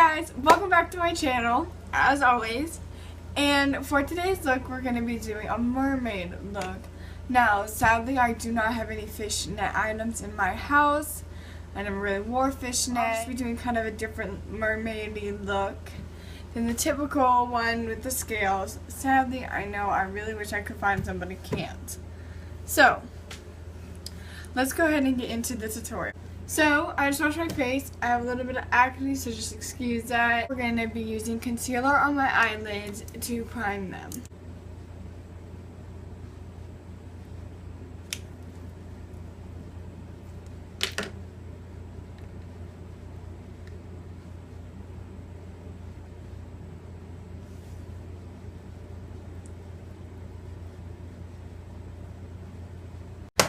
guys, welcome back to my channel, as always. And for today's look, we're going to be doing a mermaid look. Now, sadly, I do not have any fishnet items in my house. I never really wore fishnet. I'll just be doing kind of a different mermaid-y look than the typical one with the scales. Sadly, I know, I really wish I could find some, but I can't. So, let's go ahead and get into the tutorial. So, I just washed my face. I have a little bit of acne, so just excuse that. We're going to be using concealer on my eyelids to prime them.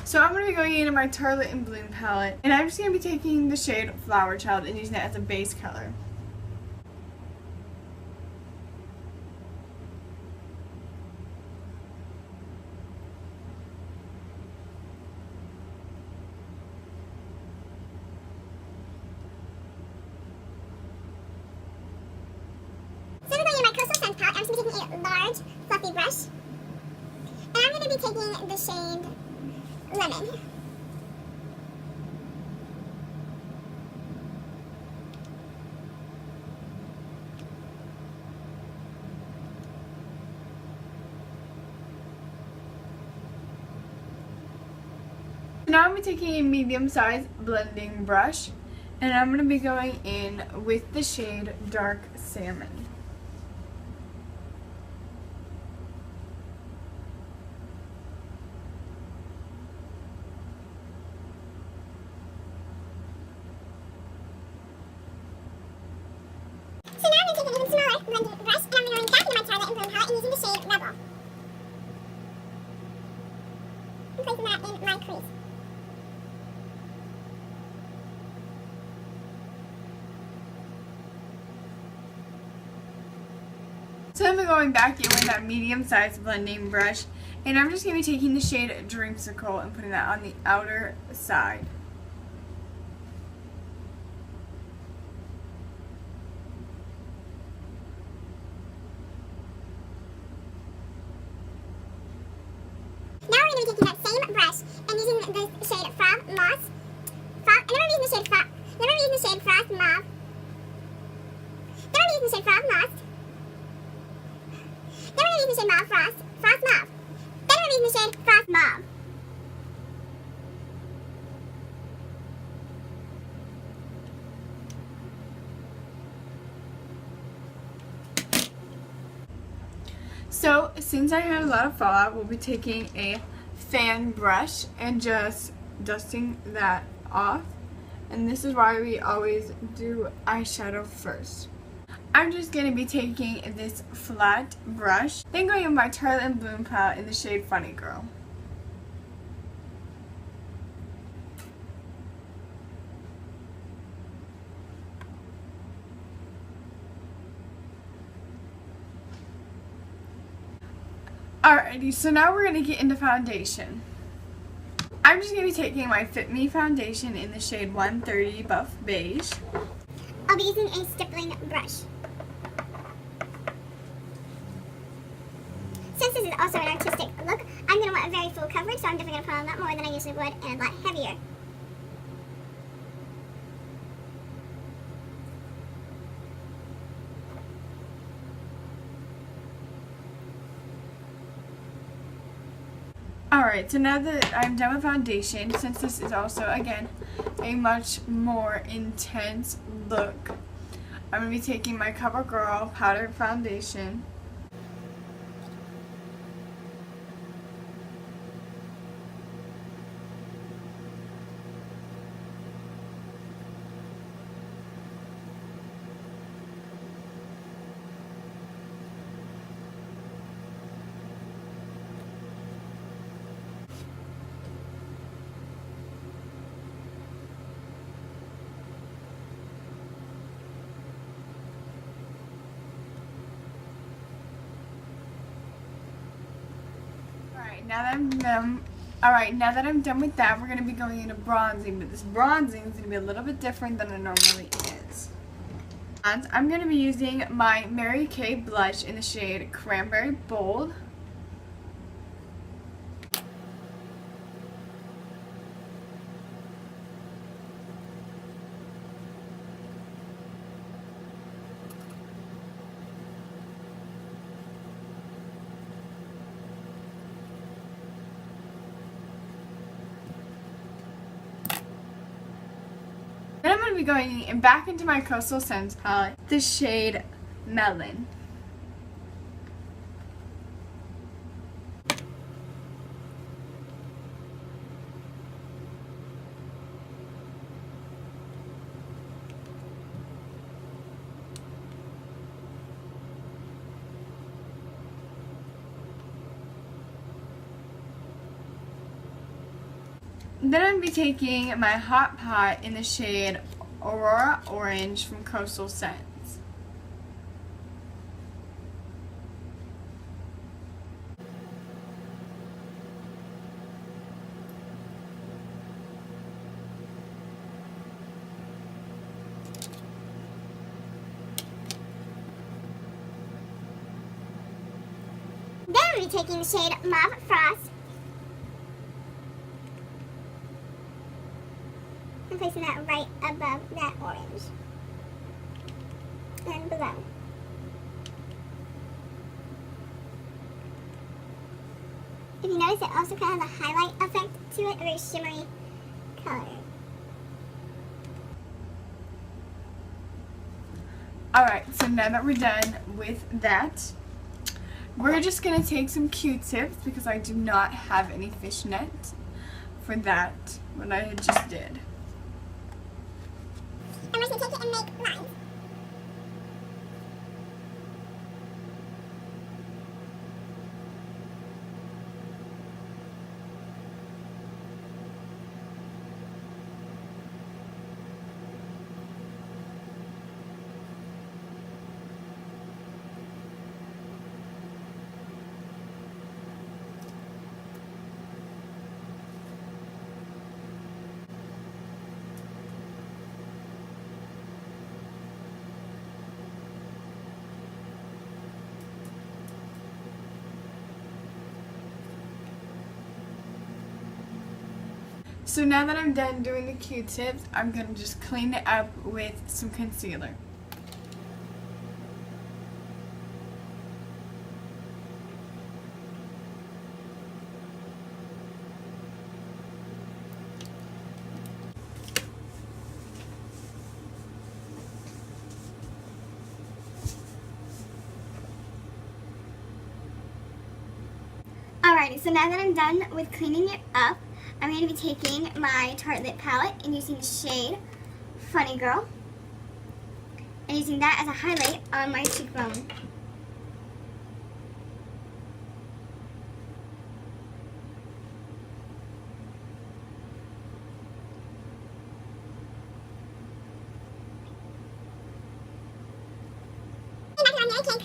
So I'm going to be going into my Tartelette and Bloom palette, and I'm just going to be taking the shade Flower Child and using it as a base color. So I'm going to use my Coastal Scents palette. I'm just going to be taking a large, fluffy brush, and I'm going to be taking the shade Lemon. Now I'm going to be taking a medium-sized blending brush, and I'm going to be going in with the shade Dark Salmon. So now I'm going to take an even smaller blending brush, and I'm going to go back into my Tartelette and Bloom palette and using the shade Rebel. I'm placing that in my crease. So I'm going back in with that medium-sized blending brush, and I'm just going to be taking the shade Dreamsicle and putting that on the outer side. Now we're going to be taking that same brush and using the shade Frog Moss. And then we're using the shade Frost Mauve. Then we're using the shade Frost Moss. Then we're using the shade Mauve Frost Mauve. Then we're using the shade Frost Mauve. So, since I had a lot of fallout, we'll be taking a fan brush and just dusting that off. And this is why we always do eyeshadow first. I'm just going to be taking this flat brush, then going in my Tartelette and Bloom palette in the shade Funny Girl. Alrighty, so now we're going to get into foundation. I'm just going to be taking my Fit Me foundation in the shade 130 Buff Beige. I'll be using a stippling brush. Since this is also an artistic look, I'm going to want a very full coverage, so I'm definitely going to put on a lot more than I usually would and a lot heavier. Alright, so now that I'm done with foundation, since this is also, again, a much more intense look, I'm going to be taking my CoverGirl powder foundation. Alright, now that I'm done with that, we're going to be going into bronzing, but this bronzing is going to be a little bit different than it normally is. And I'm going to be using my Mary Kay blush in the shade Cranberry Bold. Then I'm going to be going back into my Coastal Scents palette, the shade Melon. Then I'm going to be taking my Hot Pot in the shade Aurora Orange from Coastal Scents. Then I'm going to be taking the shade Mauve Frost and placing that right above that orange and below. If you notice, it also kind of has a highlight effect to it, a very shimmery color. Alright, so now that we're done with that, we're just going to take some Q-tips because I do not have any fishnet for that, what I just did. And we're just going to take it and make lines. So now that I'm done doing the Q-tips, I'm going to just clean it up with some concealer. Alrighty, so now that I'm done with cleaning it up, I'm going to be taking my Tarte Lip Palette and using the shade Funny Girl and using that as a highlight on my cheekbone.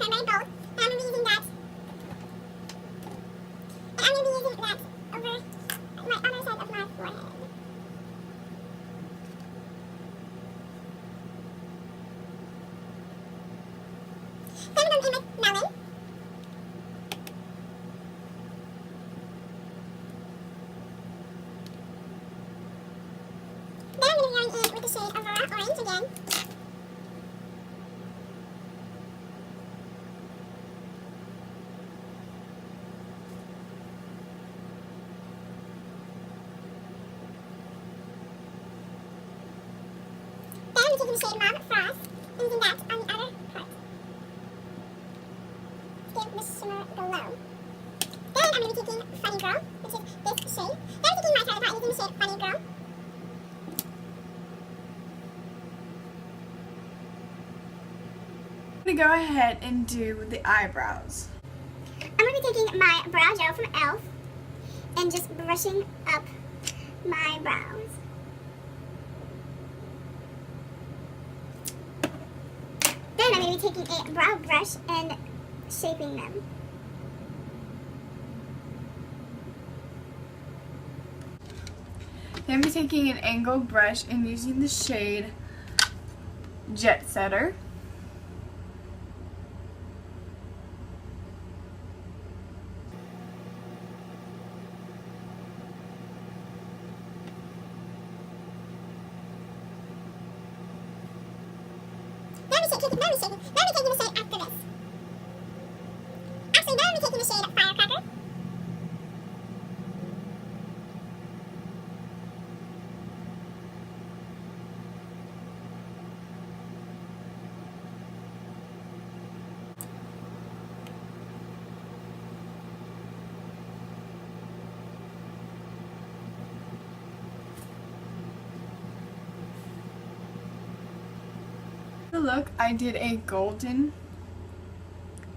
Cranberry Bold, and I'm going to be using that. And I'm going to be using that over my other side of my forehead. Then I'm going to aim with Melon. Then I'm going to be going in with the shade Aurora Orange again. Taking the shade Mauve Frost and using that on the other part to give the shimmer glow. Then I'm going to be taking Funny Girl, which is this shade. Then I'm taking my Tarte Palette using the shade Funny Girl. I'm going to go ahead and do the eyebrows. I'm going to be taking my brow gel from e.l.f. and just brushing up my brows. Then I'm going to be taking a brow brush and shaping them. Then I'm taking an angled brush and using the shade Jet Setter. taking the shade after this. Actually, then I'm taking the shade Firecracker. The look, I did a golden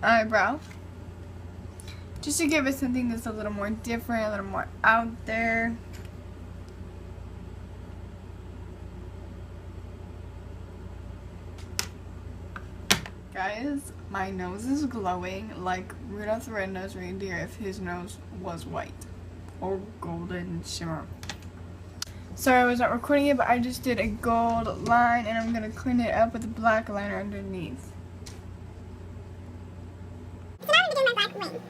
eyebrow just to give it something that's a little more different, a little more out there. Guys, my nose is glowing like Rudolph the Red-Nosed Reindeer if his nose was white or golden shimmer. Sorry I wasn't recording it, but I just did a gold line and I'm going to clean it up with a black liner underneath. So now I'm going to do my black wing.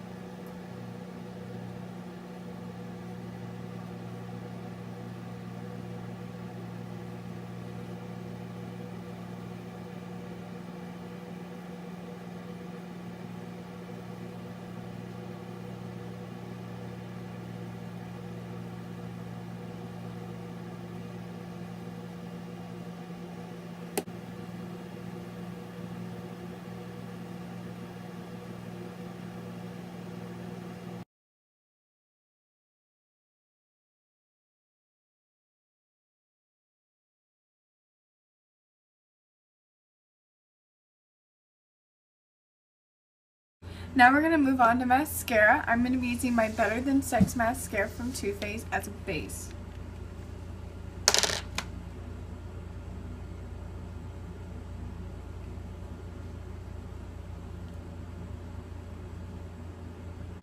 Now we're going to move on to mascara. I'm going to be using my Better Than Sex mascara from Too Faced as a base.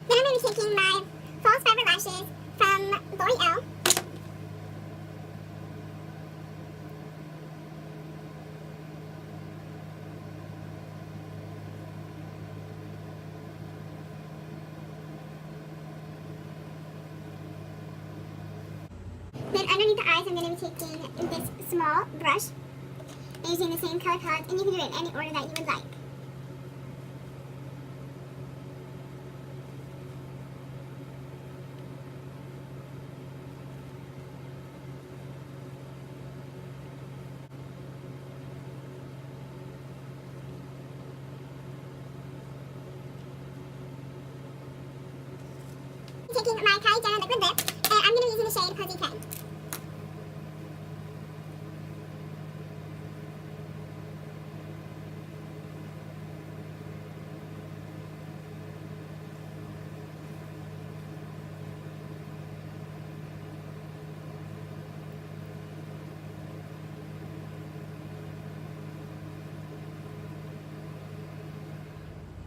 Then I'm going to be taking my false fiber lashes from L'Oreal. Then underneath the eyes, I'm going to be taking this small brush and using the same color palette, and you can do it in any order that you would like. Taking my Kylie Jenner liquid lip, and I'm going to be using the shade Cozy K.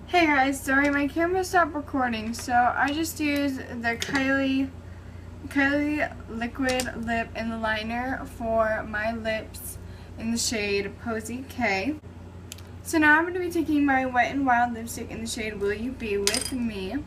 Hey guys, sorry my camera stopped recording, so I just used the Kylie liquid lip and the liner for my lips in the shade Posy K. So now I'm going to be taking my Wet n Wild lipstick in the shade Will You Be With Me.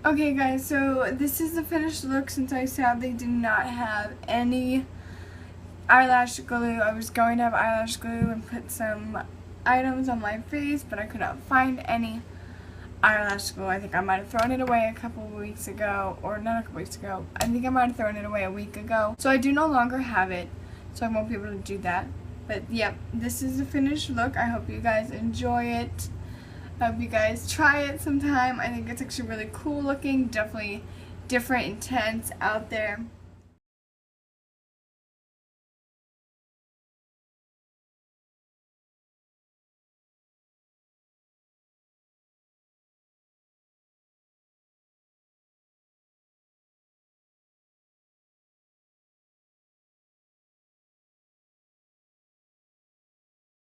Okay guys, so this is the finished look since I sadly did not have any eyelash glue. I was going to have eyelash glue and put some items on my face, but I could not find any eyelash glue. I think I might have thrown it away a couple of weeks ago, or not a couple weeks ago. I think I might have thrown it away a week ago. So I do no longer have it, so I won't be able to do that. But yep, this is the finished look. I hope you guys enjoy it. I hope you guys try it sometime. I think it's actually really cool looking, definitely different, intense, out there.